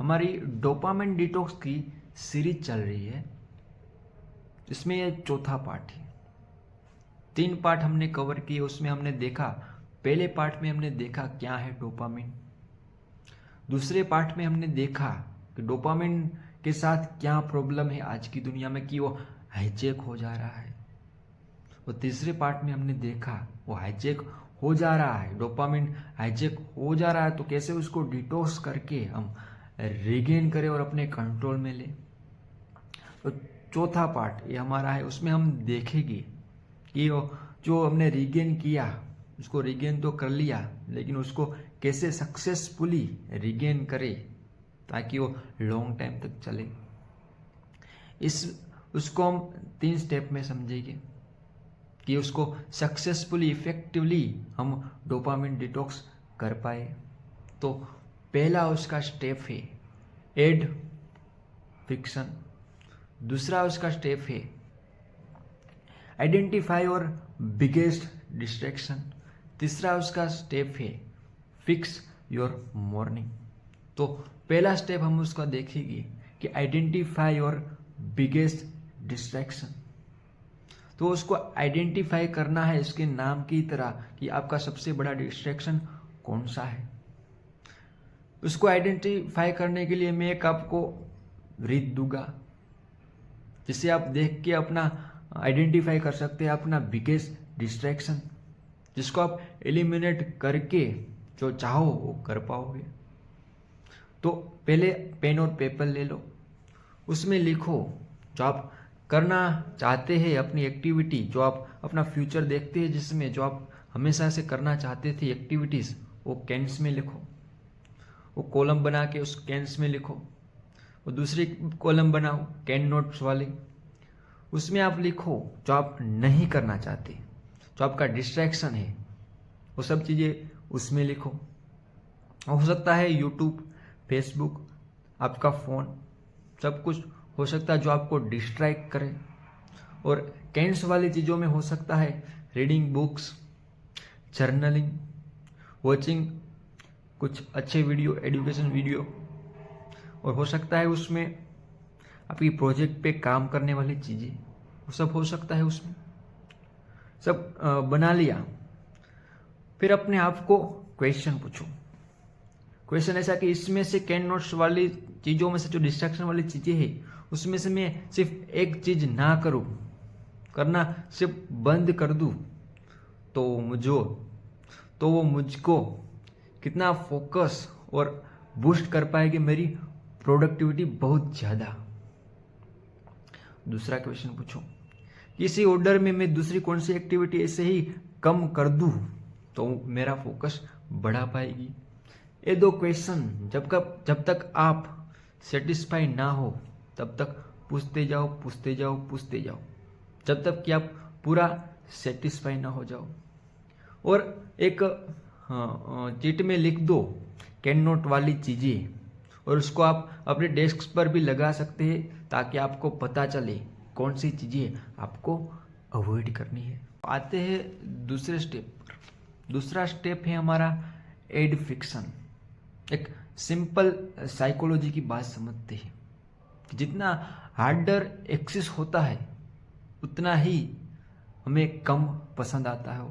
हमारी dopamine detox की series चल रही है। इसमें ये चौथा पार्ट है। 3 पार्ट हमने कवर किए। उसमें हमने देखा, पहले पार्ट में हमने देखा क्या है डोपामिन। दूसरे पार्ट में हमने देखा कि डोपामिन के साथ क्या प्रॉब्लम है आज की दुनिया में कि वो हाईजैक हो जा रहा है। और तीसरे पार्ट में हमने देखा वो हाईजैक हो जा रहा है, डोपामिन हाईजैक हो जा रहा है, तो कैसे उसको डिटॉक्स करके हम रिगेन करें और अपने कंट्रोल में ले। तो चौथा पार्ट ये हमारा है। उसमें हम देखेंगे कि जो हमने रिगेन किया, उसको रिगेन तो कर लिया, लेकिन उसको कैसे सक्सेसफुली रिगेन करे ताकि वो लॉन्ग टाइम तक चले। उसको हम 3 स्टेप में समझेंगे कि उसको सक्सेसफुली इफेक्टिवली हम डोपामिन डिटॉक्स कर पाए। तो पहला उसका स्टेप है एड फिक्शन। दूसरा उसका स्टेप है आइडेंटिफाई योर बिगेस्ट डिस्ट्रैक्शन। तीसरा उसका स्टेप है फिक्स योर मॉर्निंग। तो पहला स्टेप हम उसका देखेंगे कि आइडेंटिफाई योर बिगेस्ट डिस्ट्रैक्शन। तो उसको आइडेंटिफाई करना है इसके नाम की तरह कि आपका सबसे बड़ा डिस्ट्रैक्शन कौन सा है। उसको आइडेंटिफाई करने के लिए मैं एक आपको रीत दूंगा जिसे आप देख के अपना आइडेंटिफाई कर सकते हैं अपना बिगेस्ट डिस्ट्रैक्शन, जिसको आप एलिमिनेट करके जो चाहो वो कर पाओगे। तो पहले पेन और पेपर ले लो, उसमें लिखो जो आप करना चाहते हैं, अपनी एक्टिविटी, जो आप अपना फ्यूचर देखते हैं जिसमें जो आप हमेशा से करना चाहते थे एक्टिविटीज़, वो कैंस में लिखो। वो कॉलम बना के उस कैंस में लिखो। वो दूसरी कॉलम बनाओ कैन नोट्स वाली, उसमें आप लिखो जो आप नहीं करना चाहते, जो आपका डिस्ट्रैक्शन है, वो सब चीज़ें उसमें लिखो। हो सकता है यूट्यूब, फेसबुक, आपका फ़ोन, सब कुछ हो सकता है जो आपको डिस्ट्रैक्ट करे। और कैंस वाली चीज़ों में हो सकता है रीडिंग बुक्स, जर्नलिंग, वॉचिंग कुछ अच्छे वीडियो, एजुकेशन वीडियो, और हो सकता है उसमें आपकी प्रोजेक्ट पे काम करने वाली चीज़ें, वो सब हो सकता है उसमें। सब बना लिया, फिर अपने आप को क्वेश्चन पूछो। क्वेश्चन ऐसा कि इसमें से कैन नोट्स वाली चीज़ों में से जो डिस्ट्रैक्शन वाली चीज़ें हैं उसमें से मैं सिर्फ एक चीज़ ना करूँ, करना सिर्फ बंद कर दूँ, तो वो मुझको कितना फोकस और बूस्ट कर पाएगी मेरी प्रोडक्टिविटी बहुत ज़्यादा। दूसरा क्वेश्चन पूछो, इसी ऑर्डर में मैं दूसरी कौन सी एक्टिविटी ऐसे ही कम कर दूँ तो मेरा फोकस बढ़ा पाएगी। ये 2 क्वेश्चन जब तक आप सेटिस्फाई ना हो तब तक पूछते जाओ जब तक कि आप पूरा सेटिस्फाई ना हो जाओ। और एक चिट में लिख दो कैन नोट वाली चीज़ें, और उसको आप अपने डेस्क पर भी लगा सकते हैं ताकि आपको पता चले कौन सी चीज़ें आपको अवॉइड करनी है। आते हैं दूसरे स्टेप पर। दूसरा स्टेप है हमारा एड फिक्शन। एक सिंपल साइकोलॉजी की बात समझते हैं कि जितना हार्डर एक्सेस होता है उतना ही हमें कम पसंद आता है,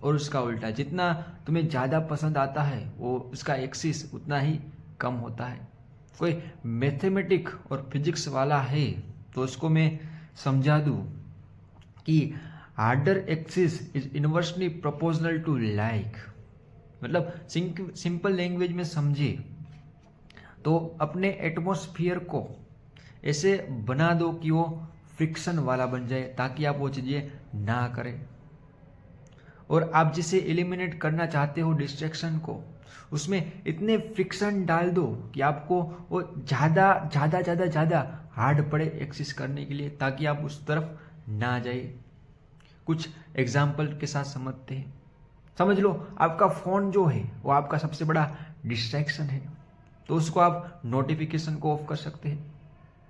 और उसका उल्टा, जितना तुम्हें ज़्यादा पसंद आता है वो उसका एक्सेस उतना ही कम होता है। कोई मैथमेटिक और फिजिक्स वाला है तो उसको मैं समझा दूँ कि harder access is inversely proportional to like. मतलब सिंपल लैंग्वेज में समझे तो अपने एटमॉस्फियर को ऐसे बना दो कि वो फ्रिक्शन वाला बन जाए ताकि आप वो चीज़ें ना करें। और आप जिसे एलिमिनेट करना चाहते हो डिस्ट्रैक्शन को, उसमें इतने फ्रिक्शन डाल दो कि आपको वो ज़्यादा हार्ड पड़े एक्सेस करने के लिए, ताकि आप उस तरफ ना जाए। कुछ एग्जाम्पल के साथ समझते हैं। समझ लो आपका फ़ोन जो है वो आपका सबसे बड़ा डिस्ट्रैक्शन है, तो उसको आप नोटिफिकेशन को ऑफ कर सकते हैं,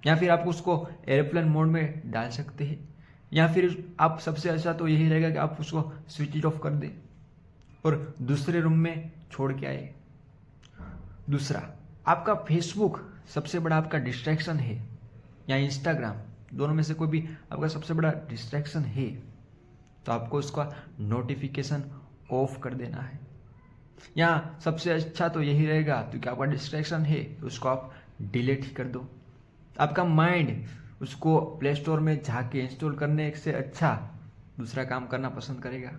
या फिर आप उसको एयरप्लेन मोड में डाल सकते हैं, या फिर आप सबसे अच्छा तो यही रहेगा कि आप उसको स्विच ऑफ कर दें और दूसरे रूम में छोड़ के आए। दूसरा, आपका फेसबुक सबसे बड़ा आपका डिस्ट्रैक्शन है या इंस्टाग्राम, दोनों में से कोई भी आपका सबसे बड़ा डिस्ट्रैक्शन है, तो आपको उसका नोटिफिकेशन ऑफ कर देना है। या सबसे अच्छा तो यही रहेगा, क्योंकि आपका डिस्ट्रैक्शन है तो उसको आप डिलीट ही कर दो। आपका माइंड उसको प्ले स्टोर में जाके इंस्टॉल करने से अच्छा दूसरा काम करना पसंद करेगा।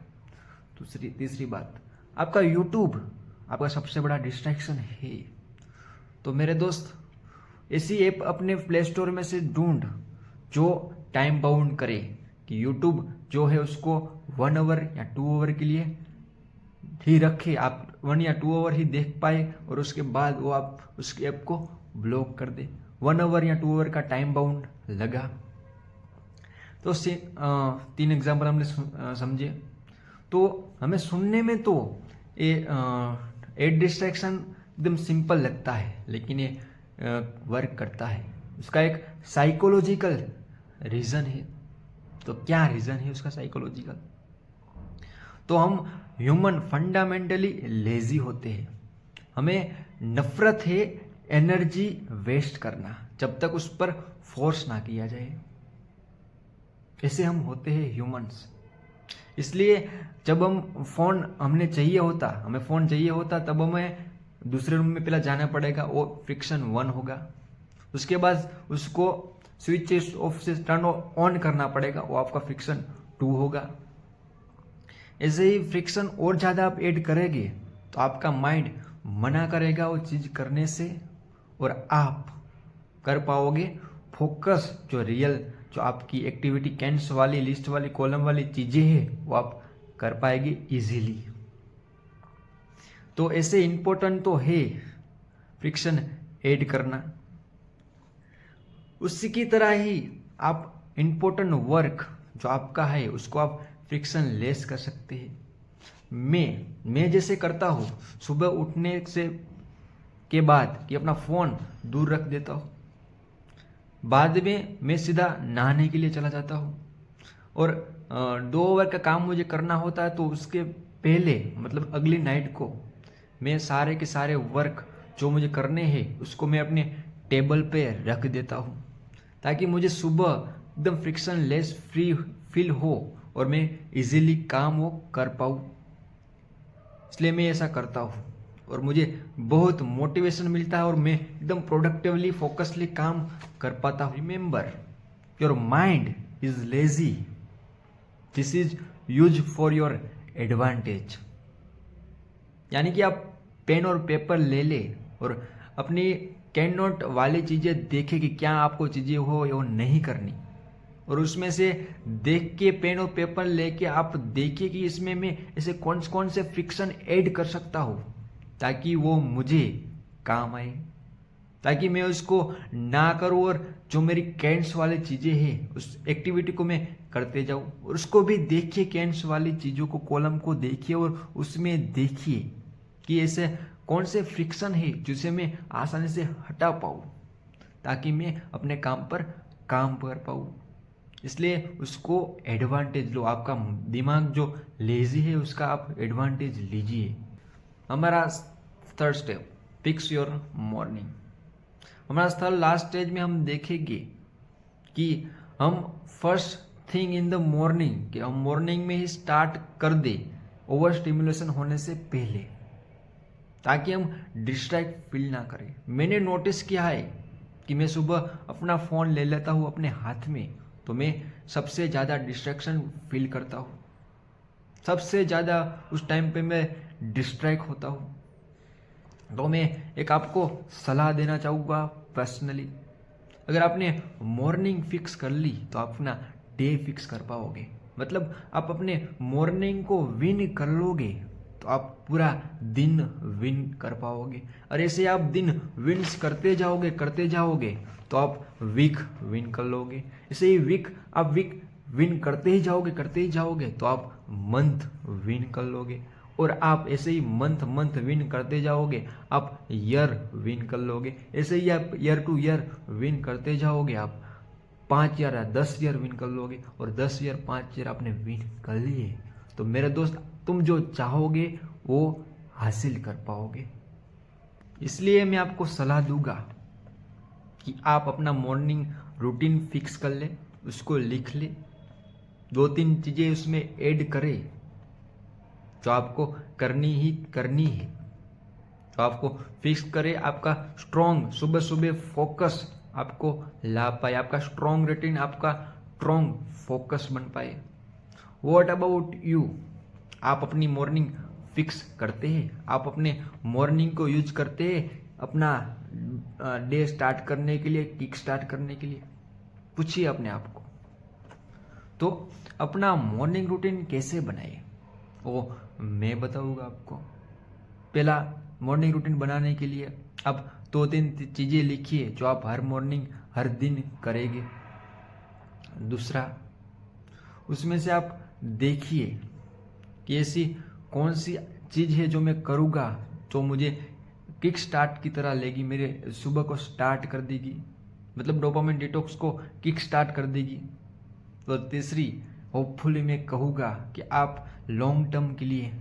तीसरी बात, आपका यूट्यूब आपका सबसे बड़ा डिस्ट्रैक्शन है। तो मेरे दोस्त, ऐसी ऐप अपने प्ले स्टोर में से ढूंढ जो टाइम बाउंड करे, कि यूट्यूब जो है उसको 1 आवर या 2 आवर के लिए ही रखे, आप 1 या 2 आवर ही देख पाए और उसके बाद वो आप उसकी ऐप को ब्लॉक कर दे। 1 आवर या 2 आवर का टाइम बाउंड लगा। तो 3 एग्जाम्पल हमने समझे। तो हमें सुनने में तो ये डिस्ट्रैक्शन एकदम सिंपल लगता है, लेकिन ये वर्क करता है। उसका एक साइकोलॉजिकल रीज़न है। तो क्या रीज़न है उसका साइकोलॉजिकल? तो हम ह्यूमन फंडामेंटली लेजी होते हैं। हमें नफरत है एनर्जी वेस्ट करना, जब तक उस पर फोर्स ना किया जाए। ऐसे हम होते हैं ह्यूमंस। इसलिए जब हमें फ़ोन चाहिए होता तब हमें दूसरे रूम में पहला जाना पड़ेगा, वो फ्रिक्शन 1 होगा। उसके बाद उसको स्विच ऑफ से टर्न ऑन करना पड़ेगा, वो आपका फ्रिक्शन 2 होगा। ऐसे ही फ्रिक्शन और ज़्यादा आप ऐड करेंगे तो आपका माइंड मना करेगा वो चीज़ करने से, और आप कर पाओगे फोकस। जो आपकी एक्टिविटी कैंस वाली, लिस्ट वाली, कॉलम वाली चीज़ें हैं वो आप कर पाएंगे इजीली। तो ऐसे इम्पोर्टेंट तो है फ्रिक्शन ऐड करना। उसी की तरह ही आप इम्पोर्टेंट वर्क जो आपका है उसको आप फ्रिक्शन लेस कर सकते हैं। मैं जैसे करता हूँ, सुबह उठने से के बाद कि अपना फ़ोन दूर रख देता हूँ, बाद में मैं सीधा नहाने के लिए चला जाता हूँ, और 2 आवर का काम मुझे करना होता है तो उसके पहले मतलब अगली नाइट को मैं सारे के सारे वर्क जो मुझे करने हैं उसको मैं अपने टेबल पे रख देता हूँ, ताकि मुझे सुबह एकदम फ्रिक्शन लेस फ्री फील हो और मैं इजीली काम वो कर पाऊँ। इसलिए मैं ऐसा करता हूँ और मुझे बहुत मोटिवेशन मिलता है और मैं एकदम प्रोडक्टिवली फोकसली काम कर पाता हूँ। Remember, your mind is lazy, this is use for your advantage. यानी कि आप पेन और पेपर ले ले और अपनी कैन नोट वाली चीज़ें देखें कि क्या आपको चीज़ें हो या नहीं करनी, और उसमें से देख के पेन और पेपर लेके आप देखिए कि इसमें मैं ऐसे कौन कौन से फ्रिक्शन ऐड कर सकता हूँ ताकि वो मुझे काम आए, ताकि मैं उसको ना करूँ और जो मेरी कैंस वाली चीज़ें हैं उस एक्टिविटी को मैं करते जाऊँ। और उसको भी देखिए, कैंस वाली चीज़ों को, कॉलम को देखिए और उसमें देखिए कि ऐसे कौन से फ्रिक्शन है जिसे मैं आसानी से हटा पाऊँ ताकि मैं अपने काम पर काम कर पाऊँ। इसलिए उसको एडवांटेज लो। आपका दिमाग जो लेजी है उसका आप एडवांटेज लीजिए। हमारा 3rd step, fix your morning. हमारा लास्ट स्टेज में हम देखेंगे कि हम first thing in the morning, कि हम मॉर्निंग में ही स्टार्ट कर दे ओवर स्टिमुलेशन होने से पहले, ताकि हम डिस्ट्रैक्ट फील ना करें। मैंने नोटिस किया है कि मैं सुबह अपना फ़ोन ले लेता हूँ अपने हाथ में तो मैं सबसे ज़्यादा डिस्ट्रैक्शन फील करता हूँ, सबसे ज़्यादा उस टाइम पे मैं डिस्ट्रैक्ट होता हूँ। तो मैं एक आपको सलाह देना चाहूँगा पर्सनली, अगर आपने मॉर्निंग फिक्स कर ली तो आप अपना डे फिक्स कर पाओगे। मतलब आप अपने मॉर्निंग को विन कर लोगे तो आप पूरा दिन विन कर पाओगे, और ऐसे आप दिन विन्स करते जाओगे तो आप वीक विन कर लोगे। ऐसे ही आप वीक विन करते ही जाओगे तो आप मंथ विन कर लोगे, और आप ऐसे ही मंथ विन करते जाओगे आप ईयर विन कर लोगे। ऐसे ही आप ईयर टू ईयर विन करते जाओगे, आप 5 ईयर या 10 ईयर विन कर लोगे, और 10 ईयर 5 ईयर आपने विन कर लिए तो मेरे दोस्त तुम जो चाहोगे वो हासिल कर पाओगे। इसलिए मैं आपको सलाह दूंगा कि आप अपना मॉर्निंग रूटीन फिक्स कर ले, उसको लिख ले, 2-3 चीज़ें उसमें ऐड करें जो आपको करनी है, तो आपको फिक्स करे, आपका स्ट्रॉन्ग सुबह सुबह फोकस आपको ला पाए, आपका स्ट्रॉन्ग रूटीन आपका स्ट्रॉन्ग फोकस बन पाए। What about you? आप अपनी मॉर्निंग फिक्स करते हैं? आप अपने मॉर्निंग को यूज करते हैं अपना डे स्टार्ट करने के लिए, किक स्टार्ट करने के लिए? पूछिए अपने आप को। तो अपना मॉर्निंग रूटीन कैसे बनाए वो मैं बताऊंगा आपको। पहला, मॉर्निंग रूटीन बनाने के लिए आप 2-3 चीज़ें लिखिए जो आप हर मॉर्निंग हर दिन करेंगे। दूसरा, उसमें से आप देखिए कि ऐसी कौन सी चीज़ है जो मैं करूँगा तो मुझे किक स्टार्ट की तरह लेगी, मेरे सुबह को स्टार्ट कर देगी, मतलब डोपामिन डिटॉक्स को किक स्टार्ट कर देगी। तो तीसरी, होपफुली मैं कहूँगा कि आप लॉन्ग टर्म के लिए,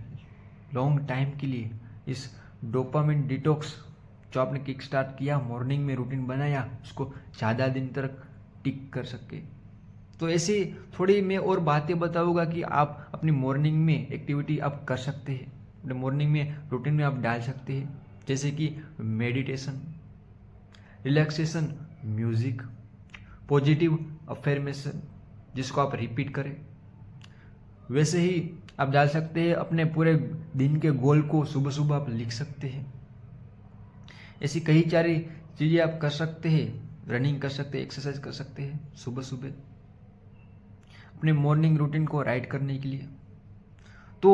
लॉन्ग टाइम के लिए इस डोपामिन डिटॉक्स जो आपने किक स्टार्ट किया, मॉर्निंग में रूटीन बनाया, उसको ज़्यादा दिन तक टिक कर सके। तो ऐसी थोड़ी मैं और बातें बताऊंगा कि आप अपनी मॉर्निंग में एक्टिविटी आप कर सकते हैं, अपने मॉर्निंग में रूटीन में आप डाल सकते हैं, जैसे कि meditation, relaxation music, positive affirmation जिसको आप रिपीट करें। वैसे ही आप डाल सकते हैं अपने पूरे दिन के गोल को, सुबह सुबह आप लिख सकते हैं। ऐसी कई सारी चीज़ें आप कर सकते हैं, रनिंग कर सकते हैं, एक्सरसाइज कर सकते हैं सुबह सुबह अपने मॉर्निंग रूटीन को राइट करने के लिए। तो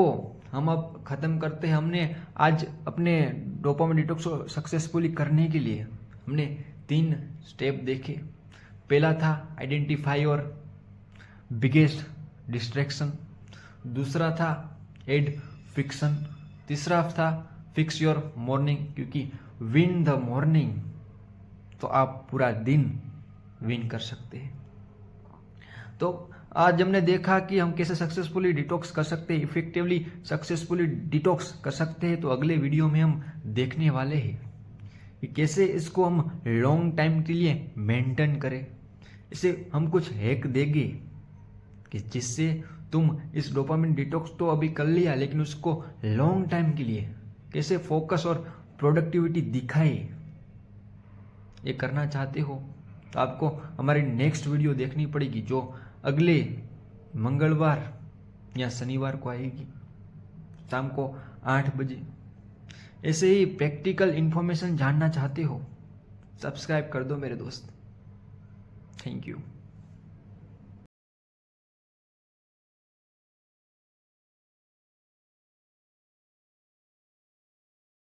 हम अब ख़त्म करते हैं। हमने आज अपने डोपामिन डिटॉक्स को सक्सेसफुली करने के लिए हमने 3 स्टेप देखे। पहला था आइडेंटिफाई योर बिगेस्ट डिस्ट्रैक्शन, दूसरा था एड फिक्शन, तीसरा था फिक्स योर मॉर्निंग, क्योंकि विन द मॉर्निंग तो आप पूरा दिन विन कर सकते हैं। तो आज हमने देखा कि हम कैसे सक्सेसफुली डिटॉक्स कर सकते हैं, इफेक्टिवली सक्सेसफुली डिटॉक्स कर सकते हैं। तो अगले वीडियो में हम देखने वाले हैं कि कैसे इसको हम लॉन्ग टाइम के लिए मेंटेन करें। इसे हम कुछ हैक देंगे कि जिससे तुम इस डोपामिन डिटॉक्स तो अभी कर लिया, लेकिन उसको लॉन्ग टाइम के लिए कैसे फोकस और प्रोडक्टिविटी दिखाए, ये करना चाहते हो तो आपको हमारी नेक्स्ट वीडियो देखनी पड़ेगी जो अगले मंगलवार या शनिवार को आएगी शाम को 8 बजे। ऐसे ही प्रैक्टिकल इन्फॉर्मेशन जानना चाहते हो, सब्सक्राइब कर दो मेरे दोस्त। Thank you.